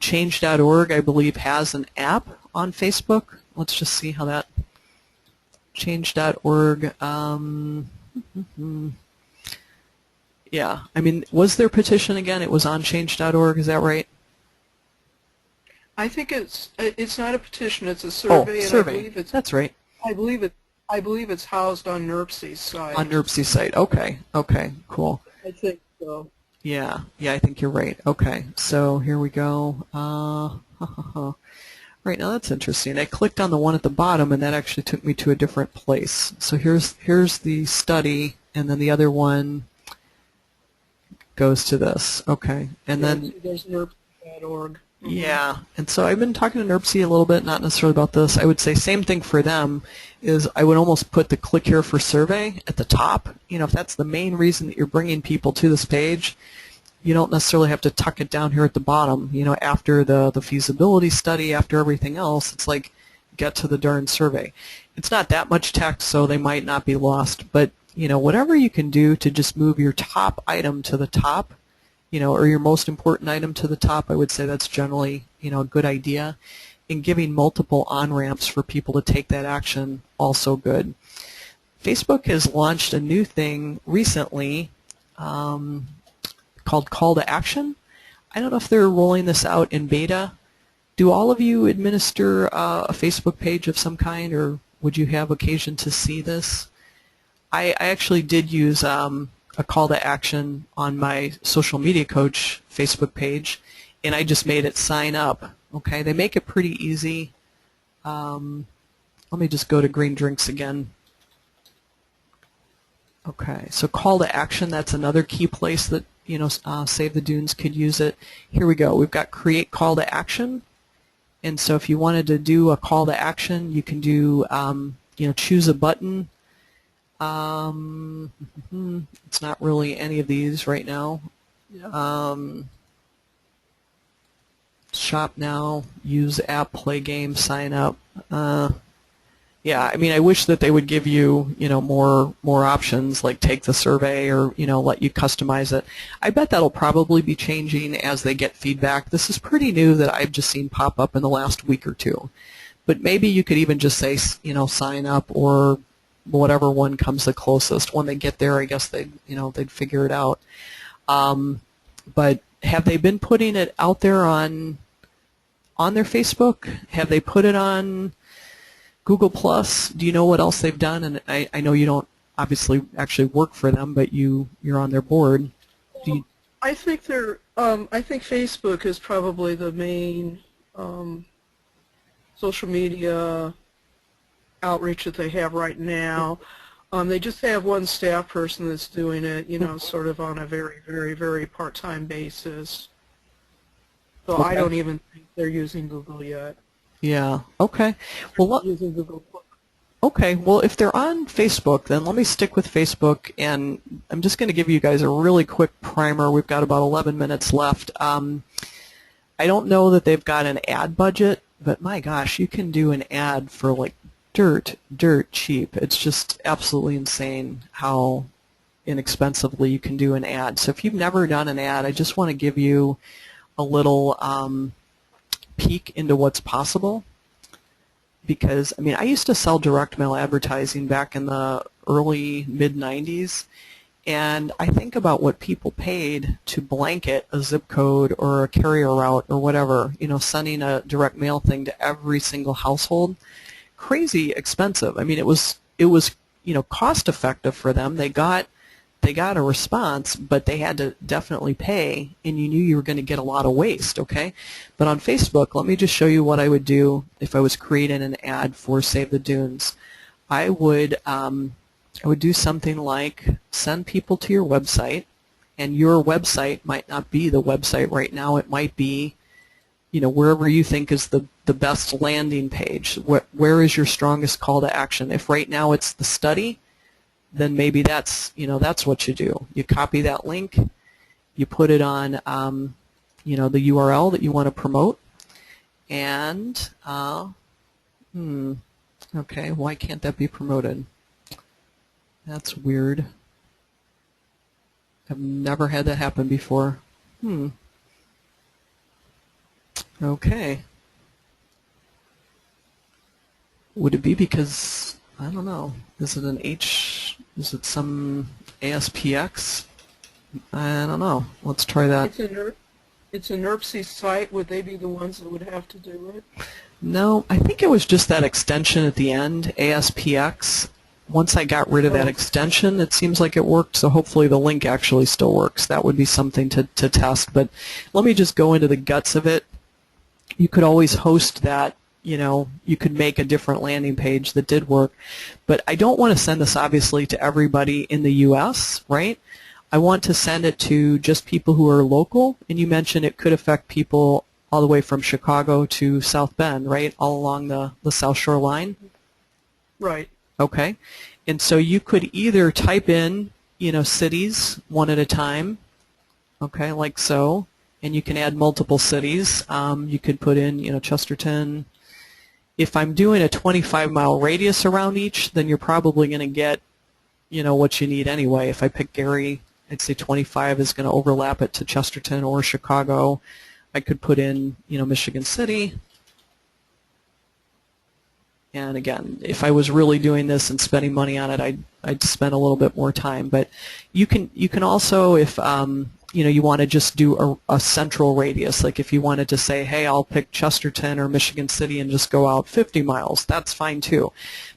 [SPEAKER 1] change.org, I believe, has an app on Facebook. Let's just see how that change.org. Yeah, I mean, was there petition again? It was on change.org, is that right?
[SPEAKER 2] I think it's not a petition, it's a
[SPEAKER 1] Oh,
[SPEAKER 2] survey, and
[SPEAKER 1] survey. That's right.
[SPEAKER 2] I believe it's housed on NERC's site.
[SPEAKER 1] On NERC's site. Okay. Okay. Cool.
[SPEAKER 2] I think so.
[SPEAKER 1] Yeah. Yeah, I think you're right. Okay. So here we go. Right, now that's interesting. I clicked on the one at the bottom, and that actually took me to a different place. So here's the study, and then the other one goes to this. Okay. And then
[SPEAKER 2] there's NERC.org.
[SPEAKER 1] Yeah, and so I've been talking to NERC a little bit, not necessarily about this. I would say same thing for them is I would almost put the click here for survey at the top. You know, if that's the main reason that you're bringing people to this page, you don't necessarily have to tuck it down here at the bottom. You know, after the feasibility study, after everything else, it's like get to the darn survey. It's not that much text, so they might not be lost. But, you know, whatever you can do to just move your top item to the top, you know, or your most important item to the top, I would say that's generally, you know, a good idea. And giving multiple on-ramps for people to take that action, also good. Facebook has launched a new thing recently called Call to Action. I don't know if they're rolling this out in beta. Do all of you administer a Facebook page of some kind, or would you have occasion to see this? I actually did use a call to action on my social media coach Facebook page, and I just made it sign up. Okay, they make it pretty easy. Let me just go to green drinks again. Okay, so call to action, that's another key place that, you know, Save the Dunes could use it. Here we go. We've got create call to action, and so if you wanted to do a call to action, you can do, you know, choose a button. It's not really any of these right now.
[SPEAKER 2] Yeah.
[SPEAKER 1] Shop now, use app, play game, sign up. Yeah, I mean, I wish that they would give you, you know, more options, like take the survey or, you know, let you customize it. I bet that'll probably be changing as they get feedback. This is pretty new that I've just seen pop up in the last week or two. But maybe you could even just say, you know, sign up or whatever one comes the closest. When they get there, I guess they'd figure it out. But have they been putting it out there on their Facebook? Have they put it on Google Plus? Do you know what else they've done? And I know you don't obviously actually work for them, but you're on their board.
[SPEAKER 2] I think I think Facebook is probably the main social media outreach that they have right now. They just have one staff person that's doing it, you know, sort of on a very, very, very part-time basis. So okay. I don't even think they're using Google yet.
[SPEAKER 1] Yeah. Okay. Well,
[SPEAKER 2] using Google.
[SPEAKER 1] Okay. Well, if they're on Facebook, then let me stick with Facebook, and I'm just going to give you guys a really quick primer. We've got about 11 minutes left. I don't know that they've got an ad budget, but my gosh, you can do an ad for like dirt cheap. It's just absolutely insane how inexpensively you can do an ad. So if you've never done an ad, I just want to give you a little peek into what's possible. Because, I mean, I used to sell direct mail advertising back in the early, mid-90s, and I think about what people paid to blanket a zip code or a carrier route or whatever, you know, sending a direct mail thing to every single household. Crazy expensive. I mean, it was you know, cost effective for them. They got a response, but they had to definitely pay, and you knew you were going to get a lot of waste, okay? But on Facebook, let me just show you what I would do if I was creating an ad for Save the Dunes. I would do something like send people to your website, and your website might not be the website right now. It might be, you know, wherever you think is the best landing page. Where is your strongest call to action? If right now it's the study, then maybe that's, you know, that's what you do. You copy that link, you put it on, you know, the URL that you want to promote, and, okay, why can't that be promoted? That's weird. I've never had that happen before. Okay. Would it be because, I don't know, is it an is it some ASPX? I don't know. Let's try that.
[SPEAKER 2] It's a NERC site. Would they be the ones that would have to do it?
[SPEAKER 1] No, I think it was just that extension at the end, ASPX. Once I got rid of that
[SPEAKER 2] Oh,
[SPEAKER 1] extension, it seems like it worked, so hopefully the link actually still works. That would be something to test. But let me just go into the guts of it. You could always host that, you could make a different landing page that did work. But I don't want to send this, obviously, to everybody in the U.S., right? I want to send it to just people who are local, and you mentioned it could affect people all the way from Chicago to South Bend, right, all along the South Shore line.
[SPEAKER 2] right.
[SPEAKER 1] Okay. And so you could either type in, cities one at a time, okay, like so, and you can add multiple cities. You could put in, Chesterton. If I'm doing a 25-mile radius around each, then you're probably going to get, what you need anyway. If I pick Gary, I'd say 25 is going to overlap it to Chesterton or Chicago. I could put in, Michigan City. And again, if I was really doing this and spending money on it, I'd spend a little bit more time. But you can also, if you want to just do a central radius, like if you wanted to say, hey, I'll pick Chesterton or Michigan City and just go out 50 miles, that's fine too.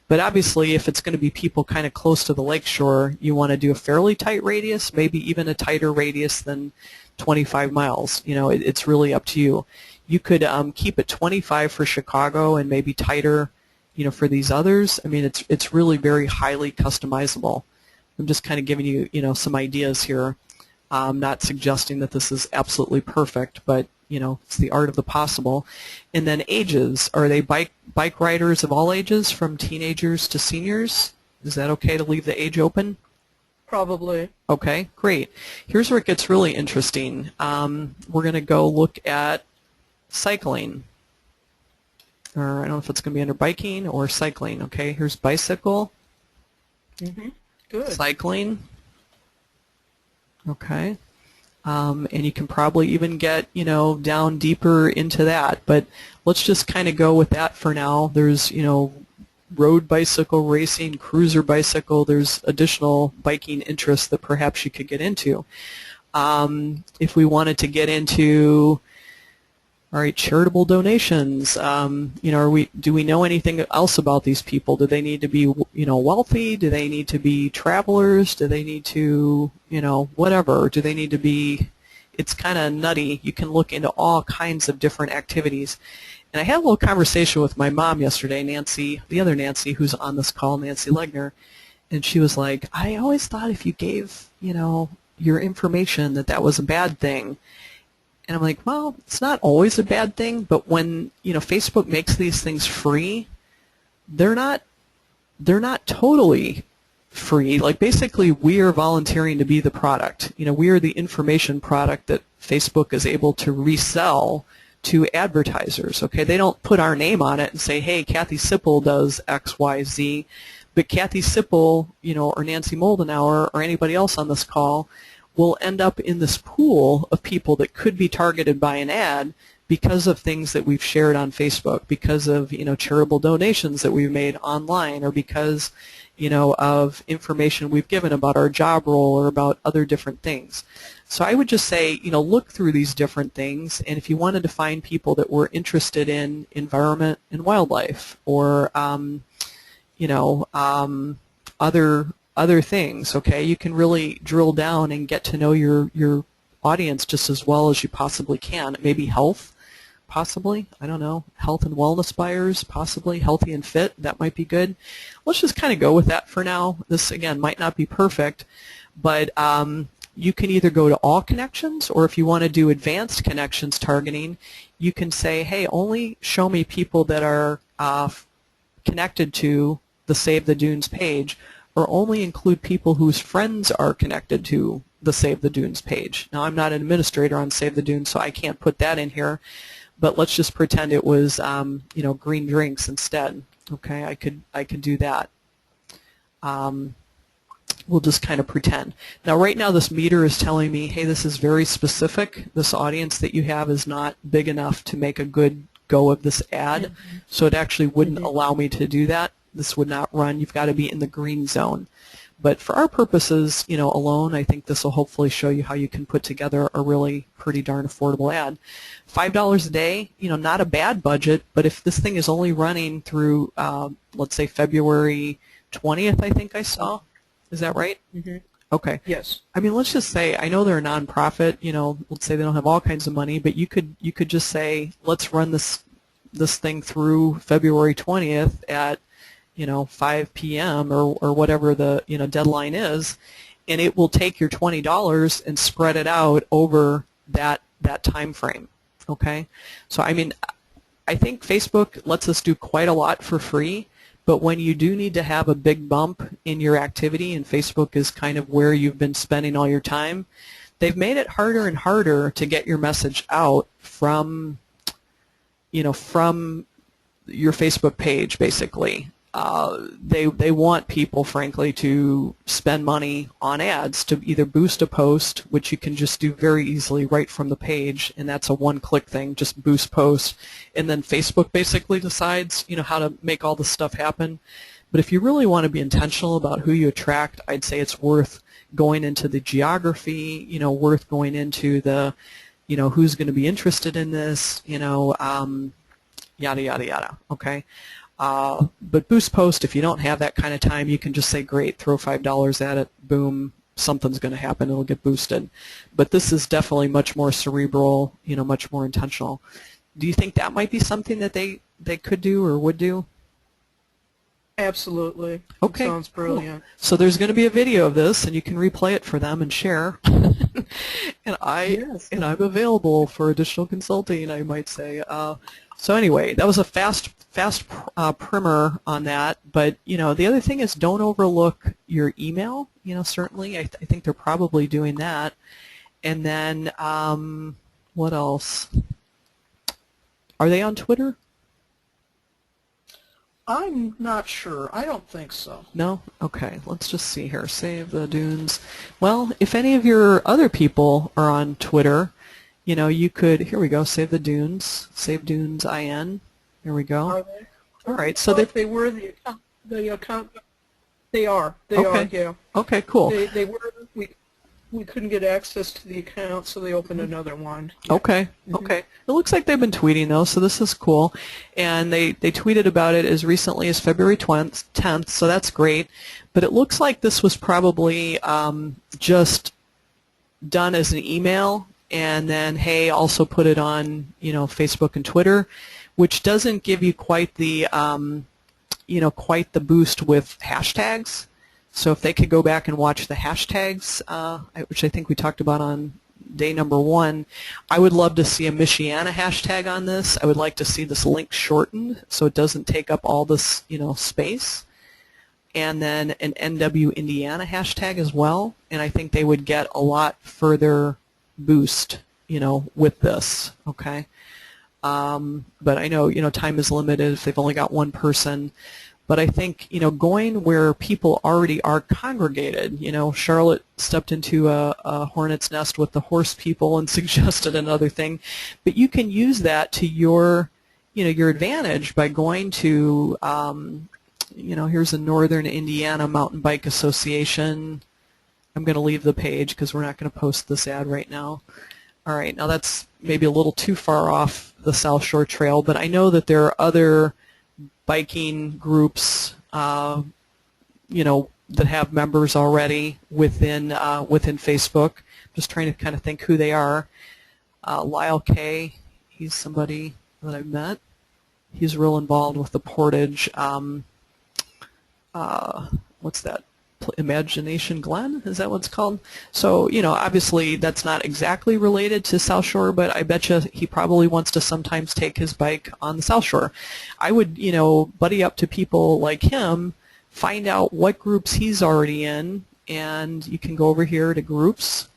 [SPEAKER 1] But obviously, if it's going to be people kind of close to the lakeshore, you want to do a fairly tight radius, maybe even a tighter radius than 25 miles. It's really up to you. You could keep it 25 for Chicago and maybe tighter for these others. I mean, it's really very highly customizable. I'm just kind of giving you, some ideas here. I'm not suggesting that this is absolutely perfect, but, it's the art of the possible. And then ages. Are they bike riders of all ages, from teenagers to seniors? Is that okay to leave the age open?
[SPEAKER 2] Probably.
[SPEAKER 1] Okay, great. Here's where it gets really interesting. We're going to go look at cycling. Or I don't know if it's going to be under biking or cycling. Okay, here's bicycle.
[SPEAKER 2] Mm-hmm. Good.
[SPEAKER 1] Cycling. Okay. And you can probably even get, down deeper into that. But let's just kind of go with that for now. There's, road bicycle racing, cruiser bicycle. There's additional biking interests that perhaps you could get into. If we wanted to get into, all right, charitable donations. Do we know anything else about these people? Do they need to be, wealthy? Do they need to be travelers? Do they need to, whatever? Do they need to be? It's kind of nutty. You can look into all kinds of different activities. And I had a little conversation with my mom yesterday, Nancy, the other Nancy who's on this call, Nancy Legner, and she was like, I always thought if you gave, your information that was a bad thing. And I'm like, well, it's not always a bad thing, but when, Facebook makes these things free, they're not totally free. Like, basically, we are volunteering to be the product. We are the information product that Facebook is able to resell to advertisers. Okay, they don't put our name on it and say, hey, Kathy Sipple does X, Y, Z, but Kathy Sipple, or Nancy Moldenauer or anybody else on this call will end up in this pool of people that could be targeted by an ad because of things that we've shared on Facebook, because of, charitable donations that we've made online, or because, of information we've given about our job role or about other different things. So I would just say, look through these different things, and if you wanted to find people that were interested in environment and wildlife, or, other things, okay, you can really drill down and get to know your audience just as well as you possibly can. Maybe health, possibly, I don't know, health and wellness buyers, possibly, healthy and fit, that might be good. Let's just kind of go with that for now. This, again, might not be perfect, but you can either go to all connections, or if you want to do advanced connections targeting, you can say, hey, only show me people that are connected to the Save the Dunes page, or only include people whose friends are connected to the Save the Dunes page. Now, I'm not an administrator on Save the Dunes, so I can't put that in here, but let's just pretend it was, green drinks instead. Okay, I could do that. we'll just kind of pretend. Now right now this meter is telling me, hey, this is very specific. This audience that you have is not big enough to make a good go of this ad, so it actually wouldn't allow me to do that. This would not run. You've got to be in the green zone. But for our purposes, alone, I think this will hopefully show you how you can put together a really pretty darn affordable ad. $5 a day, not a bad budget, but if this thing is only running through, let's say February 20th, I think I saw. Is that right?
[SPEAKER 2] Mm-hmm.
[SPEAKER 1] Okay.
[SPEAKER 2] Yes.
[SPEAKER 1] I mean, let's just say, I know they're a nonprofit, let's say they don't have all kinds of money, but you could just say, let's run this thing through February 20th at 5 p.m. or whatever the deadline is, and it will take your $20 and spread it out over that time frame. Okay, so I mean, I think Facebook lets us do quite a lot for free, but when you do need to have a big bump in your activity, and Facebook is kind of where you've been spending all your time, they've made it harder and harder to get your message out from from your Facebook page, basically. They want people, frankly, to spend money on ads to either boost a post, which you can just do very easily right from the page, and that's a one-click thing, just boost post, and then Facebook basically decides, how to make all this stuff happen. But if you really want to be intentional about who you attract, I'd say it's worth going into the geography, worth going into the, who's going to be interested in this, yada, yada, yada, okay? But boost post, if you don't have that kind of time, you can just say, great, throw $5 at it, boom, something's going to happen, it'll get boosted. But this is definitely much more cerebral, much more intentional. Do you think that might be something that they could do or would do?
[SPEAKER 2] Absolutely.
[SPEAKER 1] Okay.
[SPEAKER 2] It sounds brilliant.
[SPEAKER 1] Cool. So there's going to be a video of this, and you can replay it for them and share. And I'm available for additional consulting, I might say. So anyway, that was a fast primer on that. But the other thing is, don't overlook your email. Certainly, I think they're probably doing that. And then what else? Are they on Twitter?
[SPEAKER 2] I'm not sure. I don't think so.
[SPEAKER 1] No? Okay, let's just see here. Save the Dunes. Well, if any of your other people are on Twitter, you could, here we go, Save the Dunes, Save Dunes IN. Here we go.
[SPEAKER 2] Are they?
[SPEAKER 1] All right, so
[SPEAKER 2] if they were the account, they are. They are, yeah.
[SPEAKER 1] Okay, cool.
[SPEAKER 2] They were, we couldn't get access to the account, so they opened another one. Yeah.
[SPEAKER 1] Okay, okay. It looks like they've been tweeting, though, so this is cool. And they tweeted about it as recently as February 10th, so that's great. But it looks like this was probably just done as an email, and then, hey, also put it on, Facebook and Twitter, which doesn't give you quite the, quite the boost with hashtags. So if they could go back and watch the hashtags, which I think we talked about on day number 1, I would love to see a Michiana hashtag on this. I would like to see this link shortened so it doesn't take up all this, space. And then an NW Indiana hashtag as well. And I think they would get a lot further boost, with this, okay? But I know, time is limited if they've only got one person. But I think, going where people already are congregated, Charlotte stepped into a hornet's nest with the horse people and suggested another thing. But you can use that to your advantage by going to, here's a Northern Indiana Mountain Bike Association. I'm going to leave the page because we're not going to post this ad right now. All right, now that's maybe a little too far off the South Shore Trail, but I know that there are other biking groups, that have members already within Facebook. Just trying to kind of think who they are. Lyle K, he's somebody that I've met. He's real involved with the Portage. What's that? Imagination Glen, is that what it's called? So, obviously that's not exactly related to South Shore, but I bet you he probably wants to sometimes take his bike on the South Shore. I would, buddy up to people like him, find out what groups he's already in, and you can go over here to groups,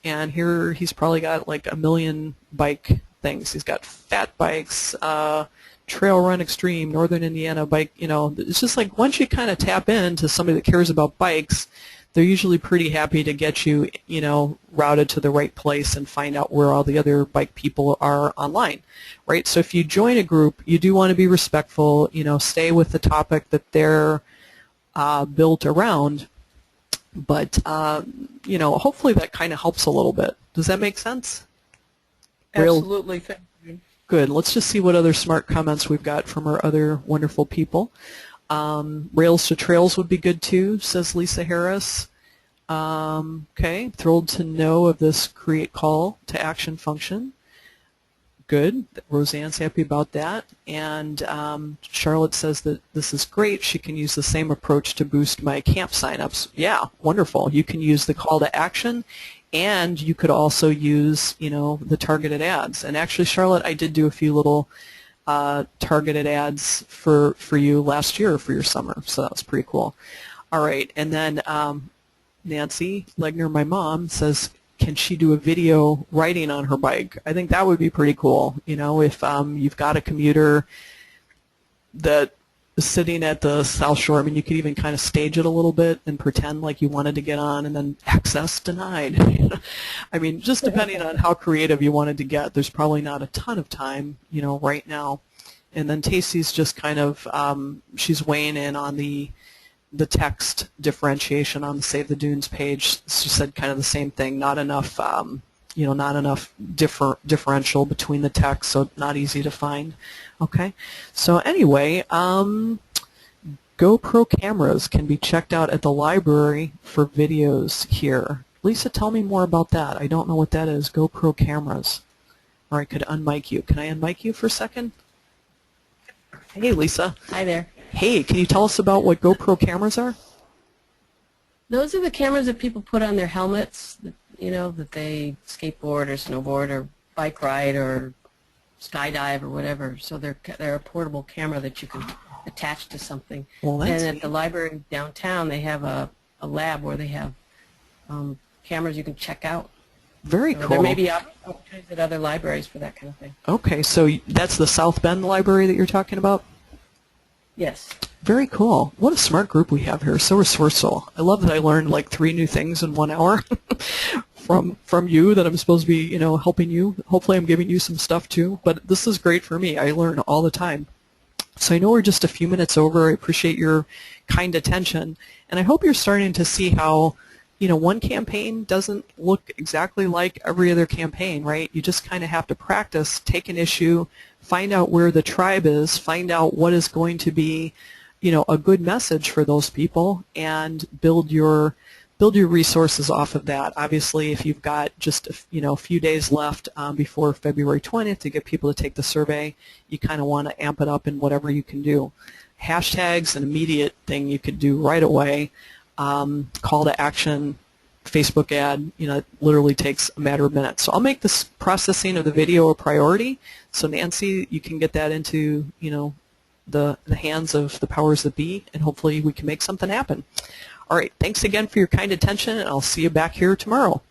[SPEAKER 1] and here he's probably got like 1 million bike things. He's got fat bikes, Trail Run Extreme, Northern Indiana Bike, it's just like once you kind of tap into somebody that cares about bikes, they're usually pretty happy to get you, routed to the right place and find out where all the other bike people are online, right? So if you join a group, you do want to be respectful, stay with the topic that they're built around, but, hopefully that kind of helps a little bit. Does that make sense?
[SPEAKER 2] Absolutely. Thank you.
[SPEAKER 1] Good. Let's just see what other smart comments we've got from our other wonderful people. Rails to Trails would be good too, says Lisa Harris. Okay. Thrilled to know of this create call to action function. Good. Roseanne's happy about that. And Charlotte says that this is great. She can use the same approach to boost my camp signups. Yeah, wonderful. You can use the call to action, and you could also use, the targeted ads. And actually, Charlotte, I did do a few little targeted ads for you last year for your summer, so that was pretty cool. All right, and then Nancy Legner, my mom, says, can she do a video riding on her bike? I think that would be pretty cool. If you've got a commuter that is sitting at the South Shore, I mean, you could even kind of stage it a little bit and pretend like you wanted to get on and then access denied. I mean, just depending on how creative you wanted to get. There's probably not a ton of time, right now. And then Tacy's just kind of, she's weighing in on the text differentiation on the Save the Dunes page. She said kind of the same thing, not enough, not enough differential between the text, so not easy to find. Okay, so anyway, GoPro cameras can be checked out at the library for videos here. Lisa, tell me more about that. I don't know what that is, GoPro cameras. Or I could unmic you. Can I unmic you for a second? Hey, Lisa.
[SPEAKER 3] Hi there.
[SPEAKER 1] Hey, can you tell us about what GoPro cameras are?
[SPEAKER 3] Those are the cameras that people put on their helmets, that they skateboard or snowboard or bike ride or skydive or whatever. So they're a portable camera that you can attach to something.
[SPEAKER 1] Well, that's
[SPEAKER 3] and at the library downtown, they have a lab where they have cameras you can check out.
[SPEAKER 1] Very
[SPEAKER 3] So
[SPEAKER 1] cool.
[SPEAKER 3] there may be opportunities at other libraries for that kind of thing.
[SPEAKER 1] Okay, so that's the South Bend library that you're talking about?
[SPEAKER 3] Yes.
[SPEAKER 1] Very cool. What a smart group we have here. So resourceful. I love that I learned like 3 new things in 1 hour from you that I'm supposed to be, helping you. Hopefully I'm giving you some stuff too. But this is great for me. I learn all the time. So I know we're just a few minutes over. I appreciate your kind attention. And I hope you're starting to see how, one campaign doesn't look exactly like every other campaign, right? You just kind of have to practice, take an issue, find out where the tribe is, find out what is going to be, a good message for those people, and build your resources off of that. Obviously, if you've got just a few days left before February 20th to get people to take the survey, you kind of want to amp it up in whatever you can do. Hashtags, an immediate thing you could do right away. Call to action, Facebook ad, it literally takes a matter of minutes. So I'll make this processing of the video a priority. So Nancy, you can get that into, the hands of the powers that be, and hopefully we can make something happen. All right, thanks again for your kind attention, and I'll see you back here tomorrow.